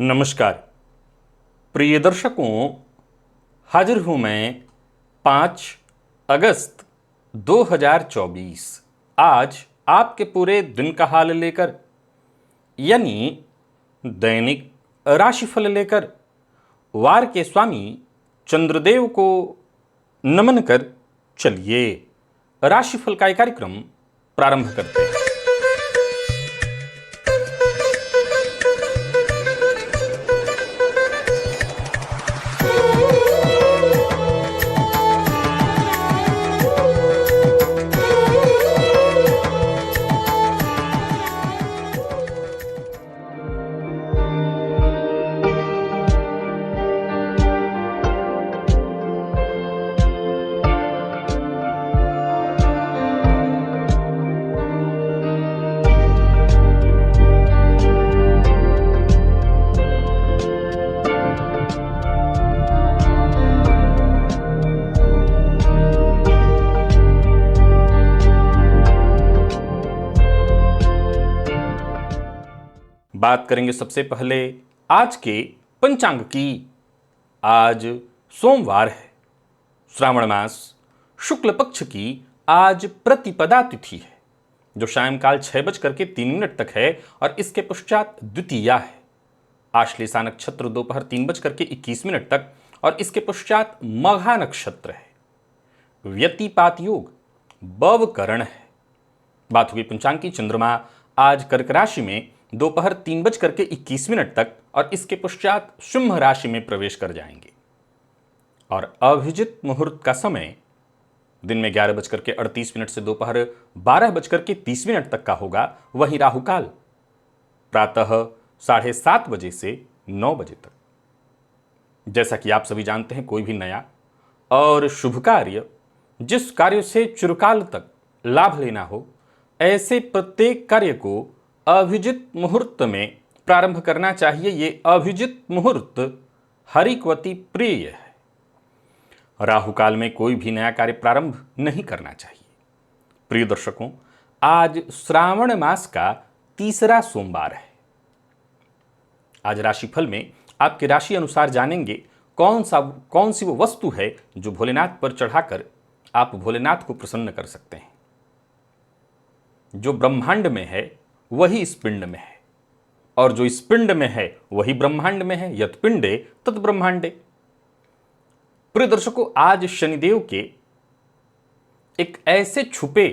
नमस्कार प्रिय दर्शकों, हाजिर हूं मैं 5 अगस्त 2024 आज आपके पूरे दिन का हाल लेकर, यानी दैनिक राशिफल लेकर वार के स्वामी चंद्रदेव को नमन कर चलिए राशिफल का एक कार्यक्रम प्रारंभ करते हैं। बात करेंगे सबसे पहले आज के पंचांग की। आज सोमवार है, श्रावण मास शुक्ल पक्ष की आज प्रतिपदा तिथि है जो सायंकाल 6:03 तक है और इसके पश्चात द्वितीया है। आश्लेषा नक्षत्र दोपहर 3:21 तक और इसके पश्चात मघा नक्षत्र है। व्यतिपात योग बवकरण है। बात हुई पंचांग की। चंद्रमा आज कर्क राशि में दोपहर 3:21 तक और इसके पश्चात सिंह राशि में प्रवेश कर जाएंगे और अभिजित मुहूर्त का समय दिन में 11:38 से दोपहर 12:30 तक का होगा। वहीं राहुकाल प्रातः 7:30 बजे से 9 बजे तक। जैसा कि आप सभी जानते हैं, कोई भी नया और शुभ कार्य, जिस कार्य से चिरकाल तक लाभ लेना हो, ऐसे प्रत्येक कार्य को अभिजित मुहूर्त में प्रारंभ करना चाहिए। ये अभिजित मुहूर्त हरिक्वती प्रिय है। राहु काल में कोई भी नया कार्य प्रारंभ नहीं करना चाहिए। प्रिय दर्शकों, आज श्रावण मास का तीसरा सोमवार है। आज राशिफल में आपके राशि अनुसार जानेंगे कौन सी वो वस्तु है जो भोलेनाथ पर चढ़ाकर आप भोलेनाथ को प्रसन्न कर सकते हैं। जो ब्रह्मांड में है वही इस पिंड में है और जो इस पिंड में है वही ब्रह्मांड में है। यत् पिंडे तत् ब्रह्मांडे। प्रिय दर्शकों, आज शनिदेव के एक ऐसे छुपे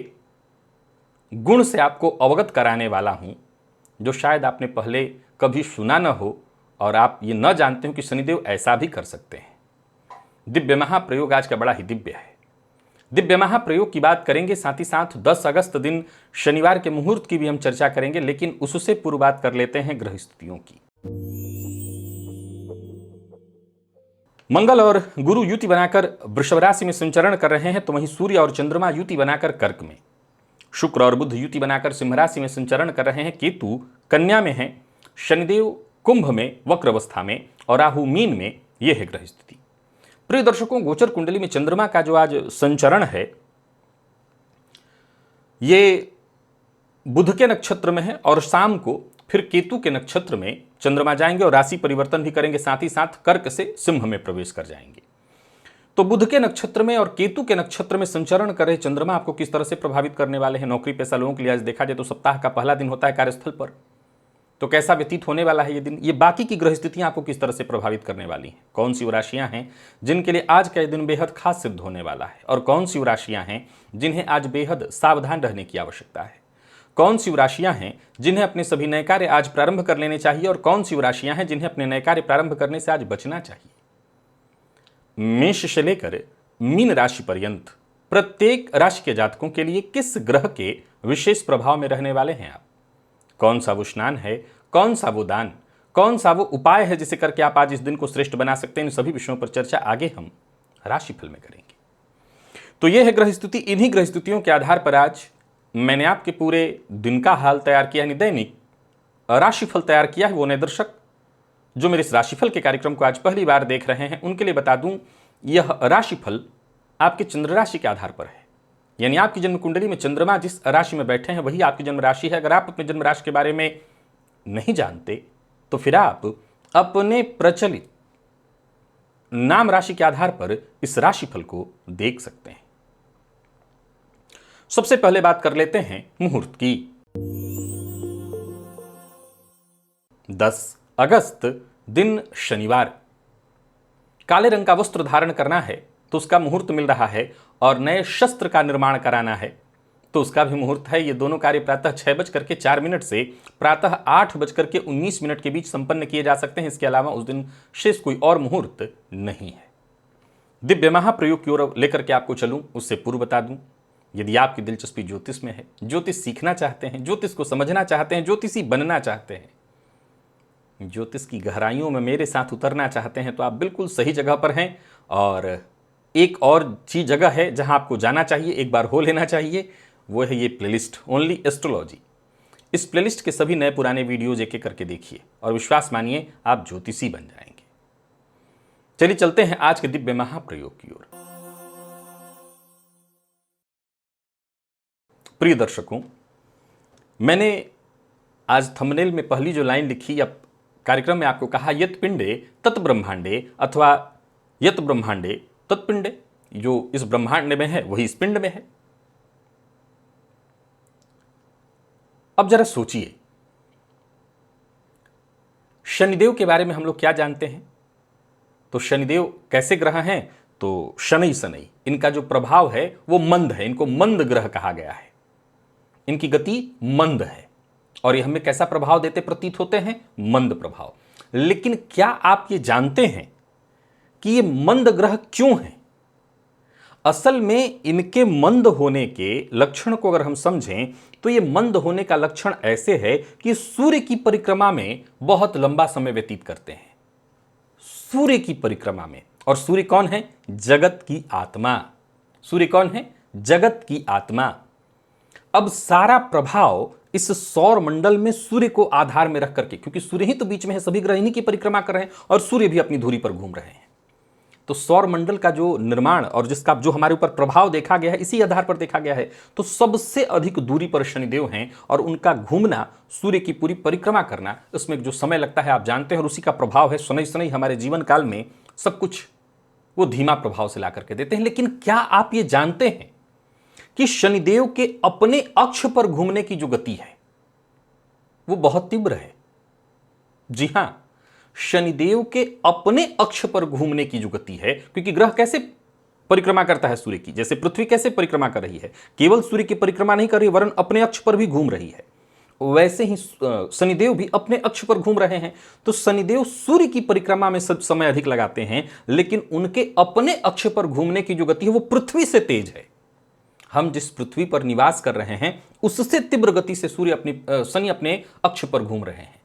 गुण से आपको अवगत कराने वाला हूं जो शायद आपने पहले कभी सुना न हो और आप ये न जानते हो कि शनिदेव ऐसा भी कर सकते हैं। दिव्य महाप्रयोग आज का बड़ा ही दिव्य है। दिव्य महाप्रयोग की बात करेंगे, साथ ही साथ 10 अगस्त दिन शनिवार के मुहूर्त की भी हम चर्चा करेंगे, लेकिन उससे पूर्व बात कर लेते हैं ग्रह स्थितियों की। मंगल और गुरु युति बनाकर वृषभ राशि में संचरण कर रहे हैं, तो वहीं सूर्य और चंद्रमा युति बनाकर कर्क में, शुक्र और बुध युति बनाकर सिंह राशि में संचरण कर रहे हैं, केतु कन्या में है, शनिदेव कुंभ में वक्र अवस्था में और राहु मीन में। यह है ग्रह स्थिति। प्रिय दर्शकों, गोचर कुंडली में चंद्रमा का जो आज संचरण है ये बुध के नक्षत्र में है और शाम को फिर केतु के नक्षत्र में चंद्रमा जाएंगे और राशि परिवर्तन भी करेंगे, साथ ही साथ कर्क से सिंह में प्रवेश कर जाएंगे। तो बुध के नक्षत्र में और केतु के नक्षत्र में संचरण कर रहे चंद्रमा आपको किस तरह से प्रभावित करने वाले हैं। नौकरी पेशा लोगों के लिए आज देखा जाए तो सप्ताह का पहला दिन होता है कार्यस्थल पर, तो कैसा व्यतीत होने वाला है ये दिन। ये बाकी की ग्रह स्थितियां आपको किस तरह से प्रभावित करने वाली हैं। कौन सी वो राशियां हैं जिनके लिए आज का ये दिन बेहद खास सिद्ध होने वाला है और कौन सी वो राशियां हैं जिन्हें आज बेहद सावधान रहने की आवश्यकता है। कौन सी वो राशियां हैं जिन्हें अपने सभी नए कार्य आज प्रारंभ कर लेने चाहिए और कौन सी वो राशियां हैं जिन्हें अपने नए कार्य प्रारंभ करने से आज बचना चाहिए। मेष से लेकर मीन राशि पर्यंत प्रत्येक राशि के जातकों के लिए किस ग्रह के विशेष प्रभाव में रहने वाले हैं आप। कौन सा वो स्नान है, कौन सा वो दान, कौन सा वो उपाय है जिसे करके आप आज इस दिन को श्रेष्ठ बना सकते हैं। इन सभी विषयों पर चर्चा आगे हम राशिफल में करेंगे। तो यह है ग्रह स्थिति। इन्हीं ग्रह स्थितियों के आधार पर आज मैंने आपके पूरे दिन का हाल तैयार किया, यानी दैनिक राशिफल तैयार किया है। वो नए दर्शक जो मेरे इस राशिफल के कार्यक्रम को आज पहली बार देख रहे हैं उनके लिए बता दूं, यह राशिफल आपके चंद्र राशि के आधार पर है। यानी आपकी जन्म कुंडली में चंद्रमा जिस राशि में बैठे हैं वही आपकी जन्म राशि है। अगर आप अपने जन्म राशि के बारे में नहीं जानते तो फिर आप अपने प्रचलित नाम राशि के आधार पर इस राशिफल को देख सकते हैं। सबसे पहले बात कर लेते हैं मुहूर्त की। 10 अगस्त दिन शनिवार। काले रंग का वस्त्र धारण करना है तो उसका मुहूर्त मिल रहा है, और नए शस्त्र का निर्माण कराना है तो उसका भी मुहूर्त है। ये दोनों कार्य प्रातः 6:04 से प्रातः 8:19 के बीच संपन्न किए जा सकते हैं। इसके अलावा उस दिन शेष कोई और मुहूर्त नहीं है। दिव्य महाप्रयोग की ओर लेकर के आपको चलूं उससे पूर्व बता दूं, यदि आपकी दिलचस्पी ज्योतिष में है, ज्योतिष सीखना चाहते हैं, ज्योतिष को समझना चाहते हैं, ज्योतिषी बनना चाहते हैं, ज्योतिष की गहराइयों में मेरे साथ उतरना चाहते हैं, तो आप बिल्कुल सही जगह पर हैं। और एक और चीज जगह है जहां आपको जाना चाहिए, एक बार हो लेना चाहिए, वो है ये प्लेलिस्ट ओनली एस्ट्रोलॉजी। इस प्लेलिस्ट के सभी नए पुराने वीडियोज एक एक करके देखिए और विश्वास मानिए आप ज्योतिषी बन जाएंगे। चलिए चलते हैं आज के दिव्य महाप्रयोग की ओर। प्रिय दर्शकों, मैंने आज थंबनेल में पहली जो लाइन लिखी या कार्यक्रम में आपको कहा, यत पिंडे तत् ब्रह्मांडे, अथवा यत ब्रह्मांडे तत्पिंडे, जो इस ब्रह्मांड में है वही इस पिंड में है। अब जरा सोचिए, शनिदेव के बारे में हम लोग क्या जानते हैं? तो शनिदेव कैसे ग्रह हैं? तो शनि शनि, इनका जो प्रभाव है वो मंद है, इनको मंद ग्रह कहा गया है। इनकी गति मंद है और ये हमें कैसा प्रभाव देते प्रतीत होते हैं? मंद प्रभाव। लेकिन क्या आप ये जानते हैं कि ये मंद ग्रह क्यों हैं? असल में इनके मंद होने के लक्षण को अगर हम समझें तो ये मंद होने का लक्षण ऐसे है कि सूर्य की परिक्रमा में बहुत लंबा समय व्यतीत करते हैं, सूर्य की परिक्रमा में। और सूर्य कौन है? जगत की आत्मा। सूर्य कौन है? जगत की आत्मा। अब सारा प्रभाव इस सौर मंडल में सूर्य को आधार में रख करके, क्योंकि सूर्य ही तो बीच में है, सभी ग्रह इन्हीं की परिक्रमा कर रहे हैं और सूर्य भी अपनी धुरी पर घूम रहे हैं। तो सौर मंडल का जो निर्माण और जिसका जो हमारे ऊपर प्रभाव देखा गया है, इसी आधार पर देखा गया है। तो सबसे अधिक दूरी पर शनिदेव हैं और उनका घूमना, सूर्य की पूरी परिक्रमा करना, उसमें जो समय लगता है आप जानते हैं, और उसी का प्रभाव है। शनि शनि हमारे जीवन काल में सब कुछ वो धीमा प्रभाव से ला करके देते हैं। लेकिन क्या आप ये जानते हैं कि शनिदेव के अपने अक्ष पर घूमने की जो गति है वो बहुत तीव्र है? जी हां, शनिदेव के अपने अक्ष पर घूमने की जो गति है, क्योंकि ग्रह कैसे परिक्रमा करता है सूर्य की, जैसे पृथ्वी कैसे परिक्रमा कर रही है, केवल सूर्य की परिक्रमा नहीं कर रही वरन अपने अक्ष पर भी घूम रही है, वैसे ही शनिदेव भी अपने अक्ष पर घूम रहे हैं। तो शनिदेव सूर्य की परिक्रमा में सब समय अधिक लगाते हैं, लेकिन उनके अपने अक्ष पर घूमने की जो गति है वो पृथ्वी से तेज है। हम जिस पृथ्वी पर निवास कर रहे हैं उससे तीव्र गति से शनि अपने अक्ष पर घूम रहे हैं।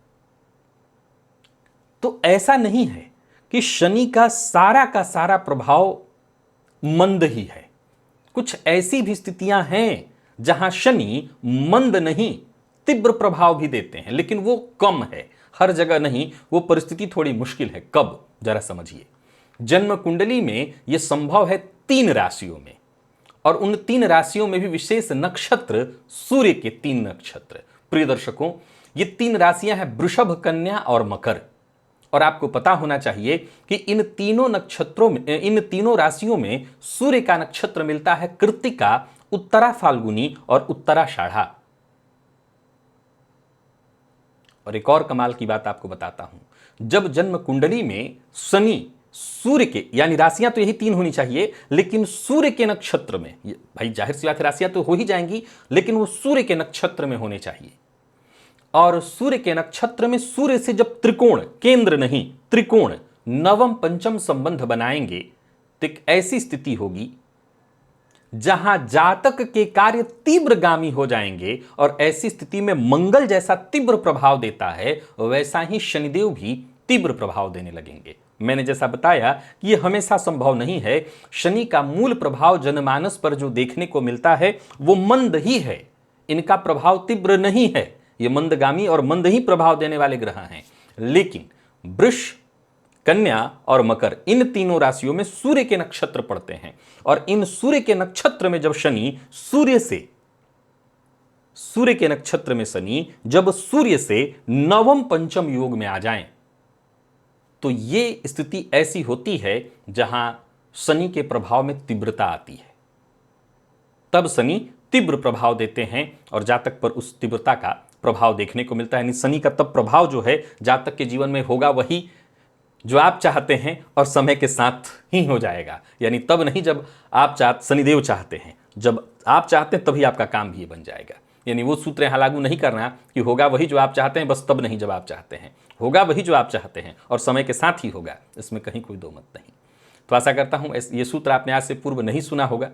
तो ऐसा नहीं है कि शनि का सारा प्रभाव मंद ही है। कुछ ऐसी भी स्थितियां हैं जहां शनि मंद नहीं, तीव्र प्रभाव भी देते हैं, लेकिन वो कम है, हर जगह नहीं। वो परिस्थिति थोड़ी मुश्किल है। कब? जरा समझिए। जन्म कुंडली में यह संभव है 3 राशियों में, और उन 3 राशियों में भी विशेष नक्षत्र सूर्य के 3 नक्षत्र। प्रिय दर्शकों, ये 3 राशियां हैं वृषभ, कन्या और मकर। और आपको पता होना चाहिए कि इन तीनों नक्षत्रों में, इन तीनों राशियों में सूर्य का नक्षत्र मिलता है कृत्तिका, उत्तरा फाल्गुनी और उत्तराषाढ़ा। और एक और कमाल की बात आपको बताता हूं, जब जन्म कुंडली में शनि सूर्य के, यानी राशियां तो यही 3 होनी चाहिए, लेकिन सूर्य के नक्षत्र में, भाई जाहिर सी बात है राशियां तो हो ही जाएंगी, लेकिन वो सूर्य के नक्षत्र में होने चाहिए। और सूर्य के नक्षत्र में सूर्य से जब त्रिकोण, केंद्र नहीं त्रिकोण, नवम पंचम संबंध बनाएंगे तो एक ऐसी स्थिति होगी जहां जातक के कार्य तीव्रगामी हो जाएंगे। और ऐसी स्थिति में मंगल जैसा तीव्र प्रभाव देता है, वैसा ही शनिदेव भी तीव्र प्रभाव देने लगेंगे। मैंने जैसा बताया कि यह हमेशा संभव नहीं है। शनि का मूल प्रभाव जनमानस पर जो देखने को मिलता है वो मंद ही है, इनका प्रभाव तीव्र नहीं है। ये मंदगामी और मंद ही प्रभाव देने वाले ग्रह हैं। लेकिन वृष, कन्या और मकर, इन तीनों राशियों में सूर्य के नक्षत्र पड़ते हैं। और इन सूर्य के नक्षत्र में जब शनि सूर्य के नक्षत्र में शनि जब सूर्य से नवम पंचम योग में आ जाएं, तो ये स्थिति ऐसी होती है जहां शनि के प्रभाव में तीव्रता आती है, तब शनि तीव्र प्रभाव देते हैं और जातक पर उस तीव्रता का प्रभाव देखने को मिलता है। यानी शनि का तब प्रभाव जो है जातक के जीवन में होगा वही जो आप चाहते हैं और समय के साथ ही हो जाएगा। यानी तब नहीं जब आप शनिदेव चाहते हैं, जब आप चाहते हैं तभी आपका काम भी बन जाएगा। यानी वो सूत्र यहाँ लागू नहीं करना कि होगा वही जो आप चाहते हैं, बस तब नहीं जब आप चाहते हैं, होगा वही जो आप चाहते हैं और समय के साथ ही होगा, इसमें कहीं कोई दो मत नहीं। तो आशा करता हूँ ये सूत्र आपने आज से पूर्व नहीं सुना होगा।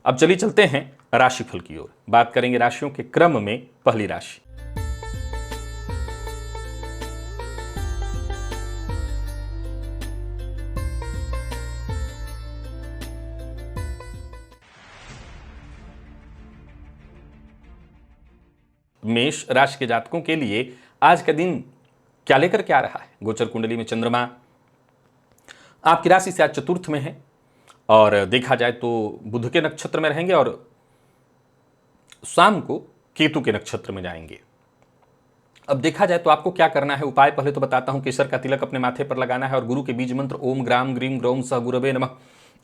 अब चलिए चलते हैं राशिफल की ओर। बात करेंगे राशियों के क्रम में। पहली राशि मेष राशि के जातकों के लिए आज का दिन क्या लेकर के आ रहा है। गोचर कुंडली में चंद्रमा आपकी राशि से आज चतुर्थ में है और देखा जाए तो बुध के नक्षत्र में रहेंगे और शाम को केतु के नक्षत्र में जाएंगे। अब देखा जाए तो आपको क्या करना है, उपाय पहले तो बताता हूं। केसर का तिलक अपने माथे पर लगाना है और गुरु के बीज मंत्र ओम ग्राम ग्रीम ग्रौम सह गुरवे नमः,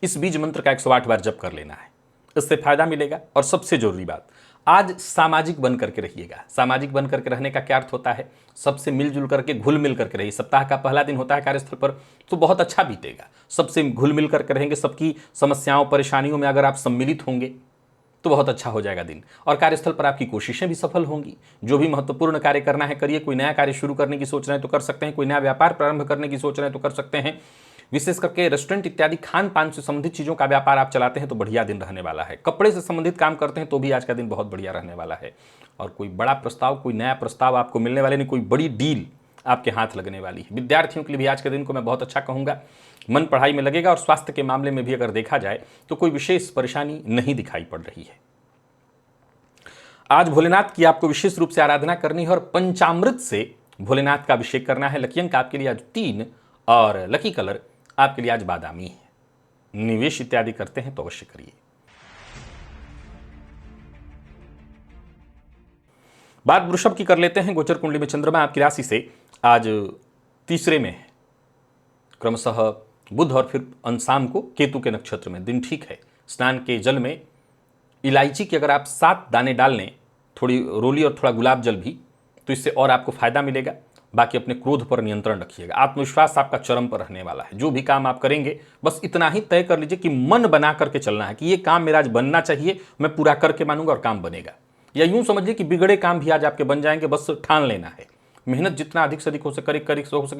इस बीज मंत्र का 108 बार जप कर लेना है, इससे फायदा मिलेगा। और सबसे जरूरी बात, आज सामाजिक बन करके रहिएगा। सामाजिक बन करके रहने का क्या अर्थ होता है, सबसे मिलजुल करके घुल मिल करके रहिए। सप्ताह का पहला दिन होता है कार्यस्थल पर तो बहुत अच्छा बीतेगा, सबसे घुल मिल करके रहेंगे। सबकी समस्याओं परेशानियों में अगर आप सम्मिलित होंगे तो बहुत अच्छा हो जाएगा दिन। और कार्यस्थल पर आपकी कोशिशें भी सफल होंगी। जो भी महत्वपूर्ण कार्य करना है करिए। कोई नया कार्य शुरू करने की सोच रहे हैं तो कर सकते हैं, कोई नया व्यापार प्रारंभ करने की सोच रहे हैं तो कर सकते हैं। विशेष करके रेस्टोरेंट इत्यादि खान पान से संबंधित चीज़ों का व्यापार आप चलाते हैं तो बढ़िया दिन रहने वाला है। कपड़े से संबंधित काम करते हैं तो भी आज का दिन बहुत बढ़िया रहने वाला है। और कोई बड़ा प्रस्ताव, कोई नया प्रस्ताव आपको मिलने वाले नहीं, कोई बड़ी डील आपके हाथ लगने वाली है। विद्यार्थियों के लिए भी आज के दिन को मैं बहुत अच्छा कहूँगा। मन पढ़ाई में लगेगा और स्वास्थ्य के मामले में भी अगर देखा जाए तो कोई विशेष परेशानी नहीं दिखाई पड़ रही है। आज भोलेनाथ की आपको विशेष रूप से आराधना करनी है और पंचामृत से भोलेनाथ का अभिषेक करना है। लकी अंक आपके लिए आज 3 और लकी कलर आपके लिए आज बादामी है। निवेश इत्यादि करते हैं तो अवश्य करिए। बात वृषभ की कर लेते हैं। गोचर कुंडली में चंद्रमा आपकी राशि से आज तीसरे में है, क्रमशः बुध और फिर शाम को केतु के नक्षत्र में। दिन ठीक है। स्नान के जल में इलायची की अगर आप 7 दाने डाल लें, थोड़ी रोली और थोड़ा गुलाब जल भी, तो इससे और आपको फायदा मिलेगा। बाकी अपने क्रोध पर नियंत्रण रखिएगा। आत्मविश्वास आपका चरम पर रहने वाला है। जो भी काम आप करेंगे बस इतना ही तय कर लीजिए कि मन बना करके चलना है कि ये काम मेरा आज बनना चाहिए, मैं पूरा करके मानूंगा और काम बनेगा। या यूं समझिए कि बिगड़े काम भी आज आपके बन जाएंगे, बस ठान लेना है। मेहनत जितना अधिक से अधिक हो सके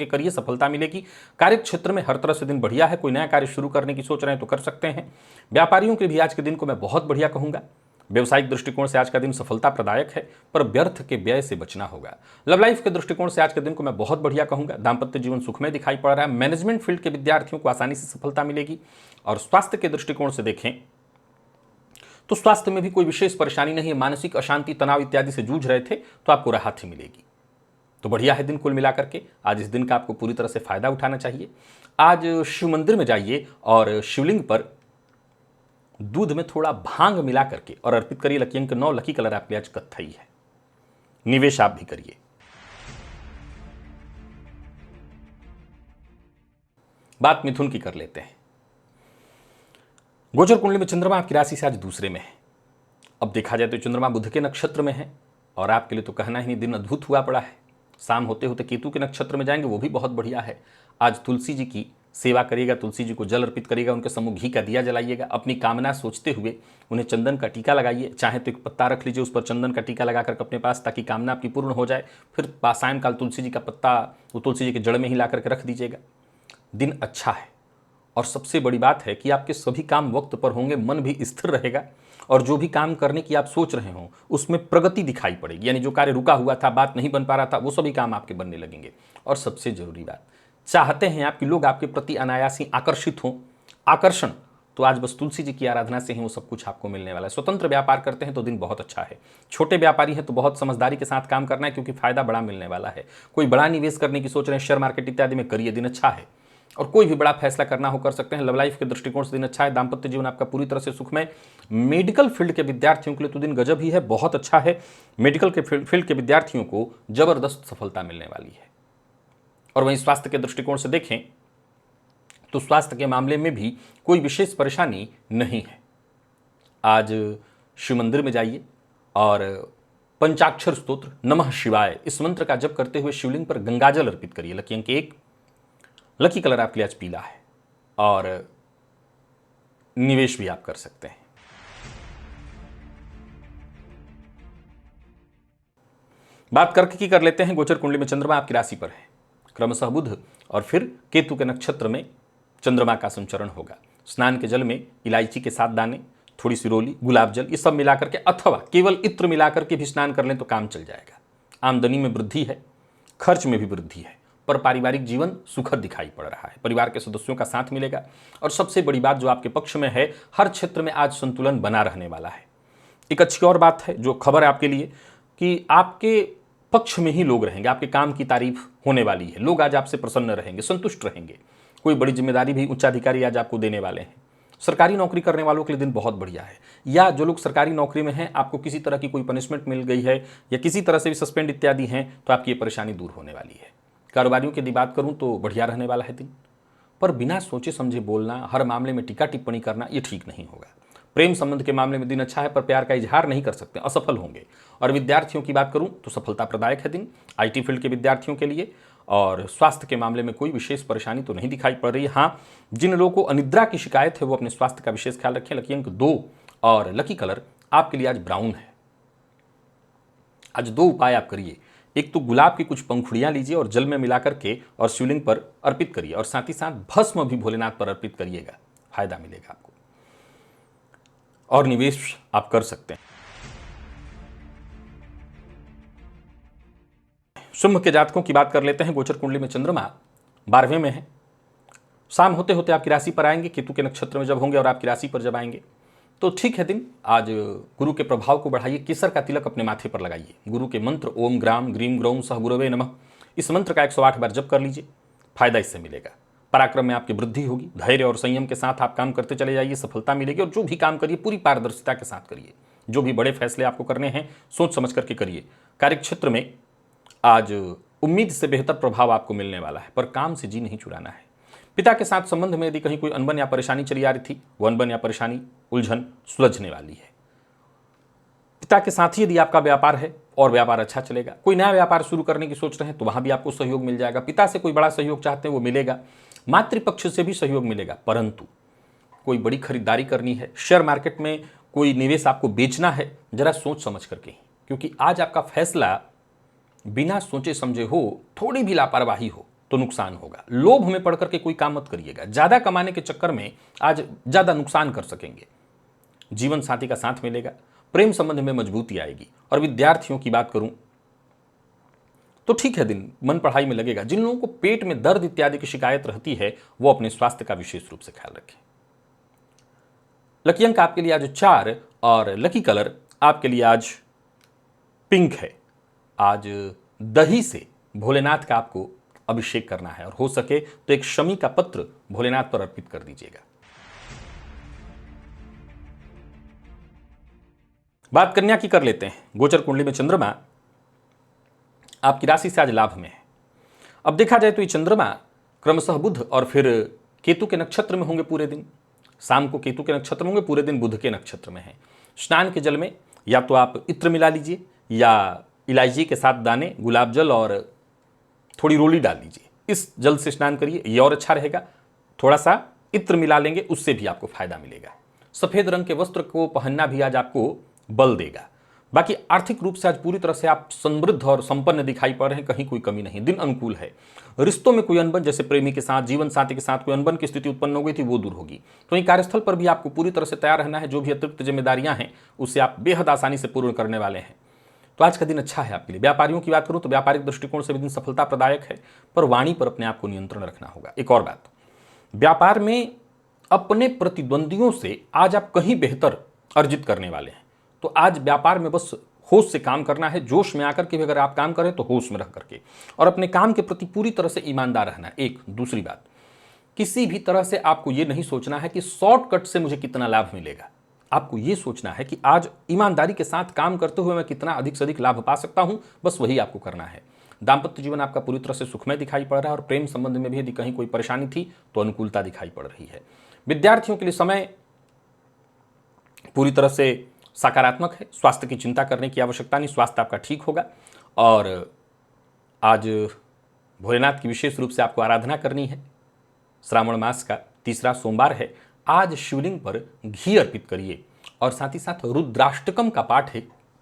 करिए, सफलता मिलेगी। कार्य क्षेत्र में हर तरह से दिन बढ़िया है। कोई नया कार्य शुरू करने की सोच रहे हैं तो कर सकते हैं। व्यापारियों के भी आज के दिन को मैं बहुत बढ़िया कहूंगा। व्यवसायिक दृष्टिकोण से आज का दिन सफलता प्रदायक है, पर व्यर्थ के व्यय से बचना होगा। लव लाइफ के दृष्टिकोण से आज के दिन को मैं बहुत बढ़िया कहूंगा। दाम्पत्य जीवन सुखमय दिखाई पड़ रहा है। मैनेजमेंट फील्ड के विद्यार्थियों को आसानी से सफलता मिलेगी। और स्वास्थ्य के दृष्टिकोण से देखें तो स्वास्थ्य में भी कोई विशेष परेशानी नहीं है। मानसिक अशांति, तनाव इत्यादि से जूझ रहे थे तो आपको राहत ही मिलेगी। तो बढ़िया है दिन कुल मिलाकर के। आज इस दिन का आपको पूरी तरह से फायदा उठाना चाहिए। आज शिव मंदिर में जाइए और शिवलिंग पर दूध में थोड़ा भांग मिला करके और अर्पित करिए। लकी अंक 9, लकी कलर आपके आज कत्थई है। निवेश आप भी करिए। बात मिथुन की कर लेते हैं। गोचर कुंडली में चंद्रमा आपकी राशि से आज दूसरे में है। अब देखा जाए तो चंद्रमा बुध के नक्षत्र में है और आपके लिए तो कहना ही नहीं, दिन अद्भुत हुआ पड़ा है। शाम होते होते केतु के नक्षत्र में जाएंगे, वो भी बहुत बढ़िया है। आज तुलसी जी की सेवा करिएगा, तुलसी जी को जल अर्पित करिएगा, उनके सम्मुख घी का दिया जलाइएगा। अपनी कामना सोचते हुए उन्हें चंदन का टीका लगाइए। चाहे तो एक पत्ता रख लीजिए, उस पर चंदन का टीका लगा करके अपने पास, ताकि कामना आपकी पूर्ण हो जाए। फिर सायंकाल तुलसी जी का पत्ता वो तुलसी जी के जड़ में ही ला करके रख दीजिएगा। दिन अच्छा है और सबसे बड़ी बात है कि आपके सभी काम वक्त पर होंगे, मन भी स्थिर रहेगा और जो भी काम करने की आप सोच रहे हो उसमें प्रगति दिखाई पड़ेगी। यानी जो कार्य रुका हुआ था, बात नहीं बन पा रहा था, वो सभी काम आपके बनने लगेंगे। और सबसे जरूरी बात, चाहते हैं आप कि लोग आपके प्रति अनायास ही आकर्षित हों, आकर्षण, तो आज बस तुलसी जी की आराधना से ही वो सब कुछ आपको मिलने वाला है। स्वतंत्र व्यापार करते हैं तो दिन बहुत अच्छा है। छोटे व्यापारी हैं तो बहुत समझदारी के साथ काम करना है, क्योंकि फायदा बड़ा मिलने वाला है। कोई बड़ा निवेश करने की सोच रहे हैं, शेयर मार्केट इत्यादि में करिए, दिन अच्छा है। और कोई भी बड़ा फैसला करना हो कर सकते हैं। लव लाइफ के दृष्टिकोण से दिन अच्छा है। दाम्पत्य जीवन आपका पूरी तरह से सुखमय। मेडिकल फील्ड के विद्यार्थियों के लिए तो दिन गजब ही है, बहुत अच्छा है। मेडिकल के फील्ड के विद्यार्थियों को जबरदस्त सफलता मिलने वाली है। और वहीं स्वास्थ्य के दृष्टिकोण से देखें तो स्वास्थ्य के मामले में भी कोई विशेष परेशानी नहीं है। आज शिव मंदिर में जाइए और पंचाक्षर स्तोत्र नमः शिवाय इस मंत्र का जप करते हुए शिवलिंग पर गंगाजल अर्पित करिए। लकी अंक 1, लकी कलर आपके लिए आज पीला है और निवेश भी आप कर सकते हैं। बात करके कर लेते हैं गोचर कुंडली में चंद्रमा आपकी राशि पर है, क्रमशः बुध और फिर केतु के नक्षत्र में चंद्रमा का संचरण होगा। स्नान के जल में इलायची के 7 दाने, थोड़ी सी रोली, गुलाब जल, ये सब मिलाकर के अथवा केवल इत्र मिलाकर के भी स्नान कर लें तो काम चल जाएगा। आमदनी में वृद्धि है, खर्च में भी वृद्धि है, पर पारिवारिक जीवन सुखद दिखाई पड़ रहा है। परिवार के सदस्यों का साथ मिलेगा और सबसे बड़ी बात जो आपके पक्ष में है, हर क्षेत्र में आज संतुलन बना रहने वाला है। एक अच्छी और बात है जो खबर है आपके लिए कि आपके पक्ष में ही लोग रहेंगे, आपके काम की तारीफ होने वाली है, लोग आज आपसे प्रसन्न रहेंगे, संतुष्ट रहेंगे। कोई बड़ी जिम्मेदारी भी उच्चाधिकारी आज आपको देने वाले हैं। सरकारी नौकरी करने वालों के लिए दिन बहुत बढ़िया है, या जो लोग सरकारी नौकरी में हैं आपको किसी तरह की कोई पनिशमेंट मिल गई है या किसी तरह से भी सस्पेंड इत्यादि हैं तो आपकी ये परेशानी दूर होने वाली है। कारोबारियों की यदि बात करूं तो बढ़िया रहने वाला है दिन, पर बिना सोचे समझे बोलना, हर मामले में टीका टिप्पणी करना ये ठीक नहीं होगा। प्रेम संबंध के मामले में दिन अच्छा है पर प्यार का इजहार नहीं कर सकते, असफल होंगे। और विद्यार्थियों की बात करूं तो सफलता प्रदायक है दिन आईटी फील्ड के विद्यार्थियों के लिए। और स्वास्थ्य के मामले में कोई विशेष परेशानी तो नहीं दिखाई पड़ रही। हाँ, जिन लोगों को अनिद्रा की शिकायत है वो अपने स्वास्थ्य का विशेष ख्याल रखें। लकी अंक 2 और लकी कलर आपके लिए आज ब्राउन है। आज 2 उपाय आप करिए। एक तो गुलाब की कुछ पंखुड़ियां लीजिए और जल में मिलाकर के और शिवलिंग पर अर्पित करिए, और साथ ही साथ भस्म भी भोलेनाथ पर अर्पित करिएगा, फायदा मिलेगा आपको और निवेश आप कर सकते हैं। सिंह के जातकों की बात कर लेते हैं। गोचर कुंडली में चंद्रमा 12वें में है, शाम होते होते आपकी राशि पर आएंगे, केतु के नक्षत्र में जब होंगे और आपकी राशि पर जब आएंगे तो ठीक है दिन। आज गुरु के प्रभाव को बढ़ाइए, केसर का तिलक अपने माथे पर लगाइए। गुरु के मंत्र ओम ग्राम ग्रीम ग्रौम सह गुरवे नमः, इस मंत्र का 108 बार जप कर लीजिए, फायदा इससे मिलेगा। पराक्रम में आपकी वृद्धि होगी, धैर्य और संयम के साथ आप काम करते चले जाइए, सफलता मिलेगी। और जो भी काम करिए पूरी पारदर्शिता के साथ करिए। जो भी बड़े फैसले आपको करने हैं सोच समझ करके करिए। कार्यक्षेत्र में आज उम्मीद से बेहतर प्रभाव आपको मिलने वाला है, पर काम से जी नहीं चुराना है। पिता के साथ संबंध में यदि कहीं कोई अनबन या परेशानी चली आ रही थी, वो अनबन या परेशानी उलझन सुलझने वाली है। पिता के साथ ही यदि आपका व्यापार है और व्यापार अच्छा चलेगा, कोई नया व्यापार शुरू करने की सोच रहे हैं तो वहां भी आपको सहयोग मिल जाएगा। पिता से कोई बड़ा सहयोग चाहते हैं वो मिलेगा, मातृपक्ष से भी सहयोग मिलेगा। परंतु कोई बड़ी खरीदारी करनी है, शेयर मार्केट में कोई निवेश आपको बेचना है, जरा सोच समझ करके ही, क्योंकि आज आपका फैसला बिना सोचे समझे हो, थोड़ी भी लापरवाही हो तो नुकसान होगा। लोभ में पड़ करके कोई काम मत करिएगा, ज्यादा कमाने के चक्कर में आज ज्यादा नुकसान कर सकेंगे। जीवन साथी का साथ मिलेगा, प्रेम संबंध में मजबूती आएगी। और विद्यार्थियों की बात करूं तो ठीक है दिन, मन पढ़ाई में लगेगा। जिन लोगों को पेट में दर्द इत्यादि की शिकायत रहती है वो अपने स्वास्थ्य का विशेष रूप से ख्याल रखें। लकी अंक आपके लिए आज 4 और लकी कलर आपके लिए आज पिंक है। आज दही से भोलेनाथ का आपको अभिषेक करना है और हो सके तो एक शमी का पत्र भोलेनाथ पर अर्पित कर दीजिएगा। बात कन्या की कर लेते हैं। गोचर कुंडली में चंद्रमा आपकी राशि से आज लाभ में है। अब देखा जाए तो ये चंद्रमा क्रमशः बुध और फिर केतु के नक्षत्र में होंगे पूरे दिन। शाम को केतु के नक्षत्र में होंगे, पूरे दिन बुध के नक्षत्र में है। स्नान के जल में या तो आप इत्र मिला लीजिए या इलायची के 7 दाने, गुलाब जल और थोड़ी रोली डाल लीजिए, इस जल से स्नान करिए, ये और अच्छा रहेगा। थोड़ा सा इत्र मिला लेंगे उससे भी आपको फायदा मिलेगा। सफेद रंग के वस्त्र को पहनना भी आज आपको बल देगा। बाकी आर्थिक रूप से आज पूरी तरह से आप समृद्ध और संपन्न दिखाई पड़ रहे हैं, कहीं कोई कमी नहीं। दिन अनुकूल है। रिश्तों में कोई अनबन, जैसे प्रेमी के साथ, जीवन साथी के साथ कोई अनबन की स्थिति उत्पन्न हो गई थी, वो दूर होगी। तो वहीं कार्यस्थल पर भी आपको पूरी तरह से तैयार रहना है। जो भी अतिरिक्त जिम्मेदारियां हैं उसे आप बेहद आसानी से पूर्ण करने वाले हैं। तो आज का दिन अच्छा है आपके लिए। व्यापारियों की बात करूं तो व्यापारिक दृष्टिकोण से भी दिन सफलता प्रदायक है, पर वाणी पर अपने आप को नियंत्रण रखना होगा। एक और बात, व्यापार में अपने प्रतिद्वंदियों से आज आप कहीं बेहतर अर्जित करने वाले हैं। तो आज व्यापार में बस होश से काम करना है। जोश में आकर के भी अगर आप काम करें तो होश में रह करके और अपने काम के प्रति पूरी तरह से ईमानदार रहना है। एक दूसरी बात, किसी भी तरह से आपको ये नहीं सोचना है कि शॉर्टकट से मुझे कितना लाभ मिलेगा। आपको ये सोचना है कि आज ईमानदारी के साथ काम करते हुए मैं कितना अधिक से अधिक लाभ पा सकता हूं, बस वही आपको करना है। दाम्पत्य जीवन आपका पूरी तरह से सुखमय दिखाई पड़ रहा है और प्रेम संबंध में भी यदि कहीं कोई परेशानी थी तो अनुकूलता दिखाई पड़ रही है। विद्यार्थियों के लिए समय पूरी तरह से सकारात्मक है, स्वास्थ्य की चिंता करने की आवश्यकता नहीं, स्वास्थ्य आपका ठीक होगा। और आज भोलेनाथ की विशेष रूप से आपको आराधना करनी है। श्रावण मास का तीसरा सोमवार है। आज शिवलिंग पर घी अर्पित करिए और साथ ही साथ रुद्राष्टकम का पाठ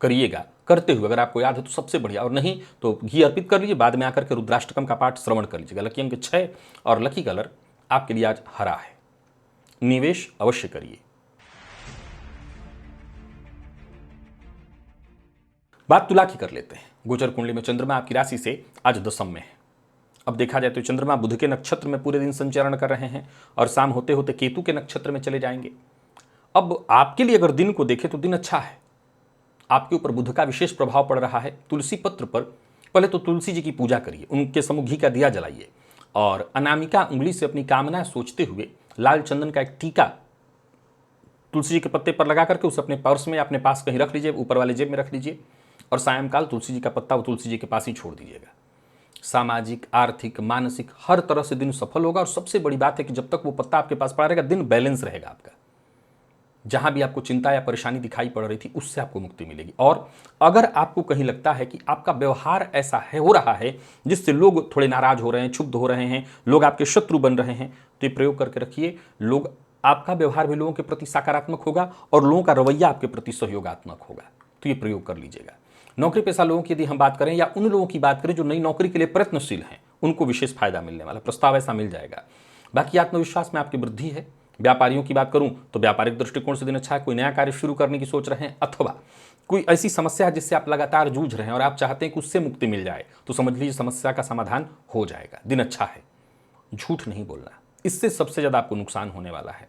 करिएगा। करते हुए अगर आपको याद है तो सबसे बढ़िया, और नहीं तो घी अर्पित कर लीजिए, बाद में आकर के रुद्राष्टकम का पाठ श्रवण कर लीजिएगा। लकी अंक 6 और लकी कलर आपके लिए आज हरा है। निवेश अवश्य करिए। बात तुला की कर लेते हैं। गोचर कुंडली में चंद्रमा आपकी राशि से आज दशम में है। अब देखा जाए तो चंद्रमा बुध के नक्षत्र में पूरे दिन संचरण कर रहे हैं और शाम होते होते केतु के नक्षत्र में चले जाएंगे। अब आपके लिए अगर दिन को देखें तो दिन अच्छा है। आपके ऊपर बुध का विशेष प्रभाव पड़ रहा है। तुलसी पत्र पर पहले तो तुलसी जी की पूजा करिए, उनके सम्मुख घी का दिया जलाइए और अनामिका उंगली से अपनी कामना सोचते हुए लाल चंदन का एक टीका तुलसी जी के पत्ते पर लगा करके उसे अपने पर्स में अपने पास कहीं रख लीजिए, ऊपर वाले जेब में रख लीजिए और सायंकाल तुलसी जी का पत्ता वो तुलसी जी के पास ही छोड़ दीजिएगा। सामाजिक, आर्थिक, मानसिक हर तरह से दिन सफल होगा। और सबसे बड़ी बात है कि जब तक वो पत्ता आपके पास पड़ा रहेगा दिन बैलेंस रहेगा आपका। जहां भी आपको चिंता या परेशानी दिखाई पड़ रही थी उससे आपको मुक्ति मिलेगी। और अगर आपको कहीं लगता है कि आपका व्यवहार ऐसा है हो रहा है जिससे लोग थोड़े नाराज हो रहे हैं, क्षुब्ध हो रहे हैं, लोग आपके शत्रु बन रहे हैं, तो ये प्रयोग करके रखिए। लोग आपका व्यवहार भी लोगों के प्रति सकारात्मक होगा और लोगों का रवैया आपके प्रति सहयोगात्मक होगा। तो ये प्रयोग कर लीजिएगा। नौकरी पेशा लोगों की यदि हम बात करें या उन लोगों की बात करें जो नई नौकरी के लिए प्रयत्नशील हैं, उनको विशेष फायदा मिलने वाला प्रस्ताव ऐसा मिल जाएगा। बाकी आत्मविश्वास में आपकी वृद्धि है। व्यापारियों की बात करूं तो व्यापारिक दृष्टिकोण से दिन अच्छा है। कोई नया कार्य शुरू करने की सोच रहे हैं अथवा कोई ऐसी समस्या है जिससे आप लगातार जूझ रहे हैं और आप चाहते हैं कि उससे मुक्ति मिल जाए, तो समझ लीजिए समस्या का समाधान हो जाएगा। दिन अच्छा है। झूठ नहीं बोलना, इससे सबसे ज़्यादा आपको नुकसान होने वाला है।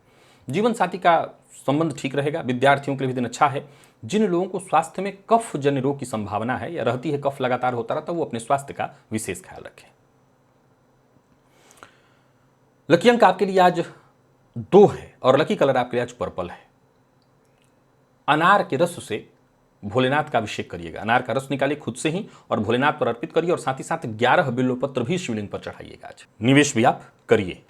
जीवन साथी का संबंध ठीक रहेगा। विद्यार्थियों के लिए भी दिन अच्छा है। जिन लोगों को स्वास्थ्य में कफ जन्य रोग की संभावना है या रहती है, कफ लगातार होता रहता है, वो अपने स्वास्थ्य का विशेष ख्याल रखें। लकी अंक आपके लिए आज 2 है और लकी कलर आपके लिए आज पर्पल है। अनार के रस से भोलेनाथ का अभिषेक करिएगा। अनार का रस निकालिए खुद से ही और भोलेनाथ पर अर्पित करिए और साथ ही साथ 11 बिल्वपत्र भी शिवलिंग पर चढ़ाइएगा। आज निवेश भी आप करिए।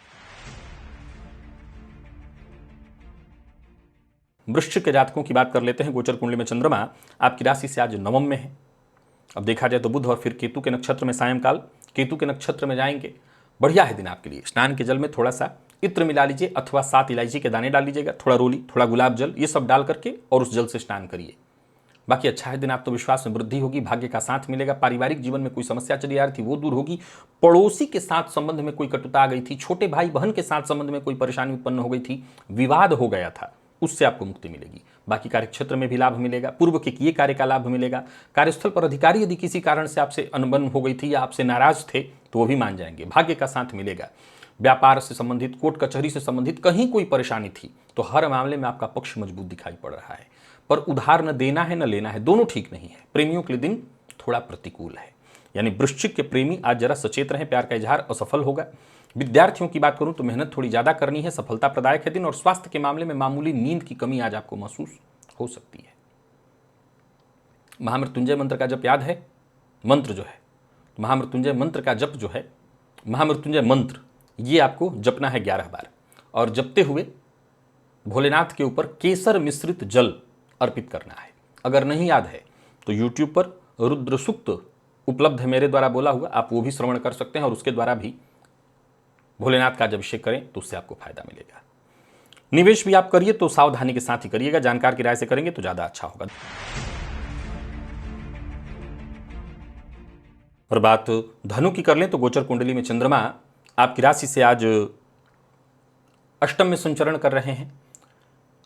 वृश्चिक के जातकों की बात कर लेते हैं। गोचर कुंडली में चंद्रमा आपकी राशि से आज नवम में है। अब देखा जाए तो बुध और फिर केतु के नक्षत्र में सायंकाल केतु के नक्षत्र में जाएंगे। बढ़िया है दिन आपके लिए। स्नान के जल में थोड़ा सा इत्र मिला लीजिए अथवा 7 इलायची के दाने डाल लीजिएगा, थोड़ा रोली, थोड़ा गुलाब जल, ये सब डाल करके और उस जल से स्नान करिए। बाकी अच्छा है दिन। आत्मविश्वास में वृद्धि होगी, भाग्य का साथ मिलेगा। पारिवारिक जीवन में कोई समस्या चली आ रही थी वो दूर होगी। पड़ोसी के साथ संबंध में कोई कटुता आ गई थी, छोटे भाई बहन के साथ संबंध में कोई परेशानी उत्पन्न हो गई थी, विवाद हो गया था, उससे आपको मुक्ति मिलेगी। बाकी कार्यक्षेत्र में भी लाभ मिलेगा। पूर्व के किए कार्य का लाभ मिलेगा। कार्यस्थल पर अधिकारी यदि किसी कारण से आपसे अनबन हो गई थी या आपसे नाराज थे तो वो भी मान जाएंगे। भाग्य का साथ मिलेगा। व्यापार से संबंधित, कोर्ट कचहरी से संबंधित कहीं कोई परेशानी थी तो हर मामले में आपका पक्ष मजबूत दिखाई पड़ रहा है। पर उधार न देना है न लेना है, दोनों ठीक नहीं है। प्रेमियों के लिए दिन थोड़ा प्रतिकूल है। यानी वृश्चिक के प्रेमी आज जरा सचेत रहें, प्यार का इजहार असफल होगा। विद्यार्थियों की बात करूं तो मेहनत थोड़ी ज्यादा करनी है, सफलता प्रदायक है दिन। और स्वास्थ्य के मामले में मामूली नींद की कमी आज आपको महसूस हो सकती है। महामृत्युंजय मंत्र का जप याद है? मंत्र जो है महामृत्युंजय मंत्र का जप जो है, महामृत्युंजय मंत्र, ये आपको जपना है 11 बार और जपते हुए भोलेनाथ के ऊपर केसर मिश्रित जल अर्पित करना है। अगर नहीं याद है तो YouTube पर रुद्र सूक्त उपलब्ध है मेरे द्वारा बोला हुआ, आप वो भी श्रवण कर सकते हैं और उसके द्वारा भी भोलेनाथ का अभिषेक करें तो उससे आपको फायदा मिलेगा। निवेश भी आप करिए तो सावधानी के साथ ही करिएगा। जानकार की राय से करेंगे तो ज्यादा अच्छा होगा। और बात धनु की कर लें तो गोचर कुंडली में चंद्रमा आपकी राशि से आज अष्टम में संचरण कर रहे हैं।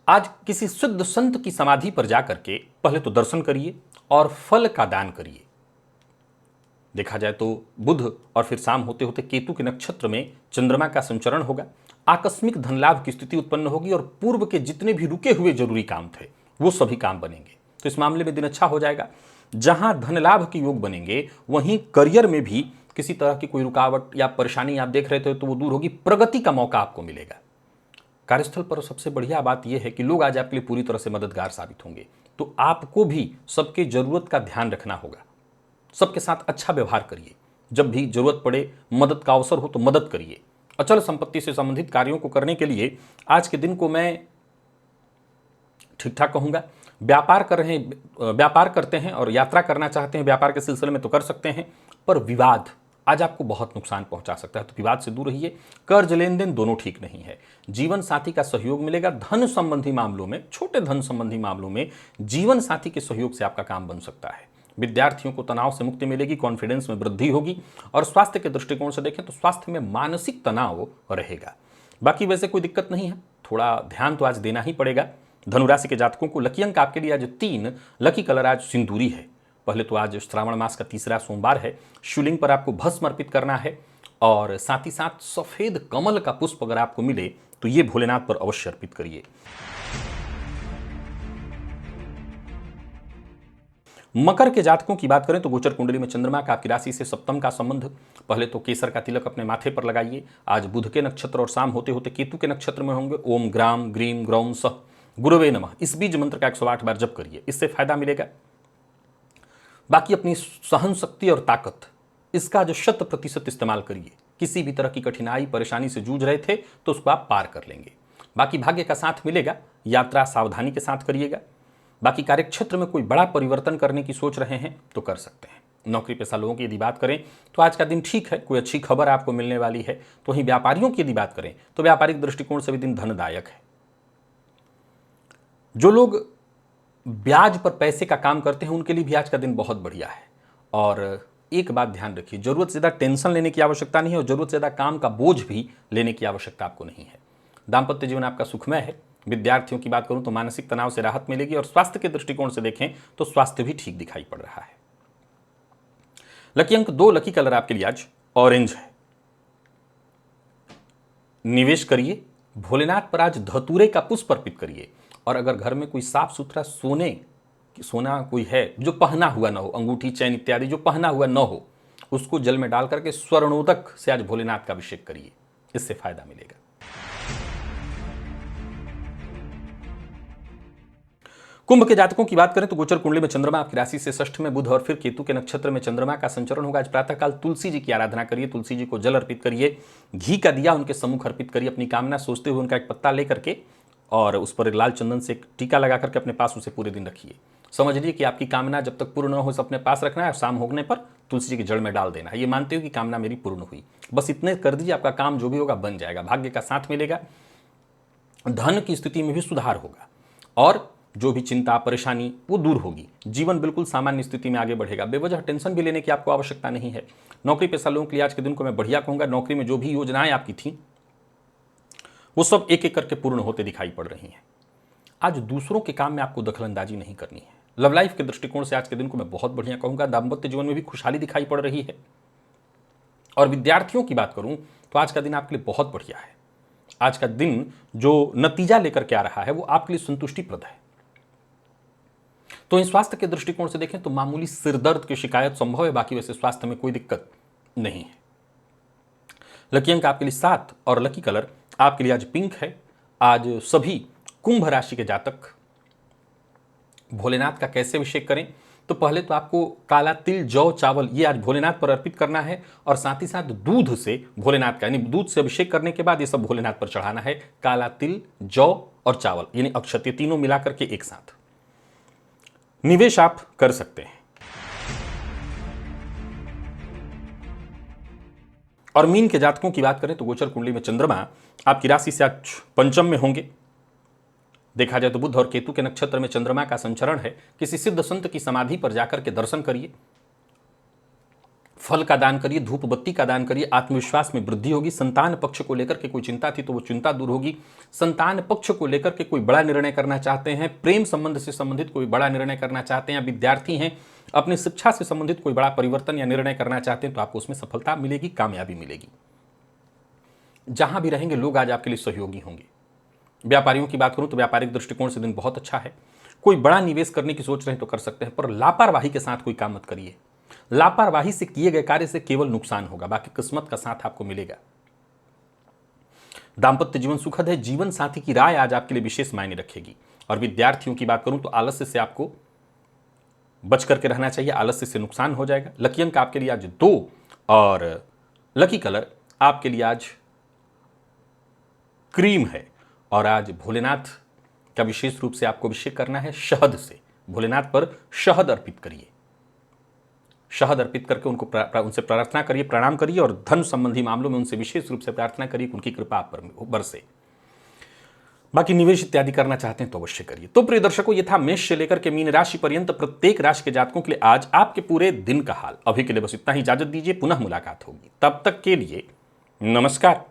आज किसी शुद्ध संत की समाधि पर जाकर के पहले तो दर्शन करिए और फल का दान करिए। देखा जाए तो बुध और फिर शाम होते होते केतु के नक्षत्र में चंद्रमा का संचरण होगा। आकस्मिक धन लाभ की स्थिति उत्पन्न होगी और पूर्व के जितने भी रुके हुए जरूरी काम थे वो सभी काम बनेंगे। तो इस मामले में दिन अच्छा हो जाएगा। जहां धन लाभ के योग बनेंगे वहीं करियर में भी किसी तरह की कोई रुकावट या परेशानी आप देख रहे थे तो वो दूर होगी। प्रगति का मौका आपको मिलेगा। कार्यस्थल पर सबसे बढ़िया बात यह है कि लोग आज आपके लिए पूरी तरह से मददगार साबित होंगे। तो आपको भी सबके जरूरत का ध्यान रखना होगा। सबके साथ अच्छा व्यवहार करिए। जब भी जरूरत पड़े, मदद का अवसर हो तो मदद करिए। अचल संपत्ति से संबंधित कार्यों को करने के लिए आज के दिन को मैं ठीक ठाक कहूंगा। व्यापार करते हैं और यात्रा करना चाहते हैं व्यापार के सिलसिले में तो कर सकते हैं, पर विवाद आज आपको बहुत नुकसान पहुंचा सकता है, तो विवाद से दूर रहिए। कर्ज लेन देन दोनों ठीक नहीं है। जीवन साथी का सहयोग मिलेगा। धन संबंधी मामलों में, छोटे धन संबंधी मामलों में जीवन साथी के सहयोग से आपका काम बन सकता है। विद्यार्थियों को तनाव से मुक्ति मिलेगी, कॉन्फिडेंस में वृद्धि होगी। और स्वास्थ्य के दृष्टिकोण से देखें तो स्वास्थ्य में मानसिक तनाव रहेगा। बाकी वैसे कोई दिक्कत नहीं है, थोड़ा ध्यान तो आज देना ही पड़ेगा। धनुराशि के जातकों को लकी अंक आपके लिए आज 3, लकी कलर आज सिंदूरी है। पहले तो आज श्रावण मास का तीसरा सोमवार है। शिवलिंग पर आपको भस्म अर्पित करना है और साथ ही साथ सफेद कमल का पुष्प अगर आपको मिले तो ये भोलेनाथ पर अवश्य अर्पित करिए। मकर के जातकों की बात करें तो गोचर कुंडली में चंद्रमा का आपकी राशि से सप्तम का संबंध। पहले तो केसर का तिलक अपने माथे पर लगाइए। आज बुध के नक्षत्र और शाम होते होते केतु के नक्षत्र में होंगे। ओम ग्राम ग्रीम ग्रौम सह गुरुवे नमः इस बीज मंत्र का 108 बार जप करिए, इससे फायदा मिलेगा। बाकी अपनी सहन शक्ति और ताकत इसका जो 100% इस्तेमाल करिए। किसी भी तरह की कठिनाई परेशानी से जूझ रहे थे तो उसको आप पार कर लेंगे। बाकी भाग्य का साथ मिलेगा। यात्रा सावधानी के साथ करिएगा। बाकी कार्यक्षेत्र में कोई बड़ा परिवर्तन करने की सोच रहे हैं तो कर सकते हैं। नौकरी पेशा लोगों की यदि बात करें तो आज का दिन ठीक है, कोई अच्छी खबर आपको मिलने वाली है। तो वहीं व्यापारियों की यदि बात करें तो व्यापारिक दृष्टिकोण से भी दिन धनदायक है। जो लोग ब्याज पर पैसे का काम करते हैं उनके लिए भी आज का दिन बहुत बढ़िया है। और एक बात ध्यान रखिए, जरूरत से ज़्यादा टेंशन लेने की आवश्यकता नहीं है और जरूरत से ज़्यादा काम का बोझ भी लेने की आवश्यकता आपको नहीं है। दाम्पत्य जीवन आपका सुखमय है। विद्यार्थियों की बात करूं तो मानसिक तनाव से राहत मिलेगी और स्वास्थ्य के दृष्टिकोण से देखें तो स्वास्थ्य भी ठीक दिखाई पड़ रहा है। लकी अंक 2, लकी कलर आपके लिए आज ऑरेंज है। निवेश करिए। भोलेनाथ पर आज धतूरे का पुष्प अर्पित करिए। और अगर घर में कोई साफ सुथरा सोना कोई है जो पहना हुआ ना हो, अंगूठी चैन इत्यादि जो पहना हुआ न हो, उसको जल में डाल करके स्वर्णोदक से आज भोलेनाथ का अभिषेक करिए, इससे फायदा मिलेगा। कुंभ के जातकों की बात करें तो गोचर कुंडली में चंद्रमा आपकी राशि से षष्ठ में, बुध और फिर केतु के नक्षत्र में चंद्रमा का संचरण होगा। आज प्रातःकाल तुलसी जी की आराधना करिए, तुलसी जी को जल अर्पित करिए, घी का दिया उनके सम्मुख अर्पित करिए। अपनी कामना सोचते हुए उनका एक पत्ता लेकर के और उस पर लाल चंदन से एक टीका लगा करके अपने पास उसे पूरे दिन रखिए। समझ लीजिए कि आपकी कामना जब तक पूर्ण न हो अपने पास रखना है, शाम होने पर तुलसी जी की जड़ में डाल देना है। ये मानते हो कि कामना मेरी पूर्ण हुई, बस इतने कर दीजिए, आपका काम जो भी होगा बन जाएगा। भाग्य का साथ मिलेगा। धन की स्थिति में भी सुधार होगा और जो भी चिंता परेशानी वो दूर होगी। जीवन बिल्कुल सामान्य स्थिति में आगे बढ़ेगा। बेवजह टेंशन भी लेने की आपको आवश्यकता नहीं है। नौकरी पेशा लोगों के लिए आज के दिन को मैं बढ़िया कहूंगा। नौकरी में जो भी योजनाएं आपकी थी वो सब एक एक करके पूर्ण होते दिखाई पड़ रही हैं। आज दूसरों के काम में आपको दखलंदाजी नहीं करनी है। लव लाइफ के दृष्टिकोण से आज के दिन को मैं बहुत बढ़िया कहूंगा। दाम्पत्य जीवन में भी खुशहाली दिखाई पड़ रही है। और विद्यार्थियों की बात करूं तो आज का दिन आपके लिए बहुत बढ़िया है। आज का दिन जो नतीजा लेकर के आ रहा है वो आपके लिए संतुष्टिप्रद है। तो इन स्वास्थ्य के दृष्टिकोण से देखें तो मामूली सिरदर्द की शिकायत संभव है, बाकी वैसे स्वास्थ्य में कोई दिक्कत नहीं है। लकी अंक आपके लिए 7 और लकी कलर आपके लिए आज पिंक है। आज सभी कुंभ राशि के जातक भोलेनाथ का कैसे अभिषेक करें, तो पहले तो आपको काला तिल जौ चावल ये आज भोलेनाथ पर अर्पित करना है और साथ ही साथ दूध से भोलेनाथ का यानी दूध से अभिषेक करने के बाद ये सब भोलेनाथ पर चढ़ाना है। काला तिल जौ और चावल यानी अक्षत, ये तीनों मिलाकर के एक साथ निवेश आप कर सकते हैं। और मीन के जातकों की बात करें तो गोचर कुंडली में चंद्रमा आपकी राशि से आज पंचम में होंगे। देखा जाए तो बुध और केतु के नक्षत्र में चंद्रमा का संचरण है। किसी सिद्ध संत की समाधि पर जाकर के दर्शन करिए, फल का दान करिए, धूप बत्ती का दान करिए। आत्मविश्वास में वृद्धि होगी। संतान पक्ष को लेकर के कोई चिंता थी तो वो चिंता दूर होगी। संतान पक्ष को लेकर के कोई बड़ा निर्णय करना चाहते हैं, प्रेम संबंध से संबंधित कोई बड़ा निर्णय करना चाहते हैं, विद्यार्थी हैं अपनी शिक्षा से संबंधित कोई बड़ा परिवर्तन या निर्णय करना चाहते हैं तो आपको उसमें सफलता मिलेगी, कामयाबी मिलेगी। जहां भी रहेंगे लोग आज आपके लिए सहयोगी होंगे। व्यापारियों की बात करूं तो व्यापारिक दृष्टिकोण से दिन बहुत अच्छा है। कोई बड़ा निवेश करने की सोच रहे हैं तो कर सकते हैं, पर लापरवाही के साथ कोई काम मत करिए। लापरवाही से किए गए कार्य से केवल नुकसान होगा, बाकी किस्मत का साथ आपको मिलेगा। दाम्पत्य जीवन सुखद है। जीवन साथी की राय आज आपके लिए विशेष मायने रखेगी। और विद्यार्थियों की बात करूं तो आलस्य से आपको बच करके रहना चाहिए, आलस्य से नुकसान हो जाएगा। लकी अंक आपके लिए आज 2 और लकी कलर आपके लिए आज क्रीम है। और आज भोलेनाथ का विशेष रूप से आपको अभिषेक करना है शहद से। भोलेनाथ पर शहद अर्पित करिए, शहद अर्पित करके उनसे प्रार्थना करिए, प्रणाम करिए और धन संबंधी मामलों में उनसे विशेष रूप से प्रार्थना करिए कि उनकी कृपा आप पर बरसे। बाकी निवेश इत्यादि करना चाहते हैं तो अवश्य करिए। तो प्रिय दर्शकों, ये था मेष से लेकर के मीन राशि पर्यंत प्रत्येक राशि के जातकों के लिए आज आपके पूरे दिन का हाल। अभी के लिए बस इतना ही, इजाजत दीजिए, पुनः मुलाकात होगी। तब तक के लिए नमस्कार।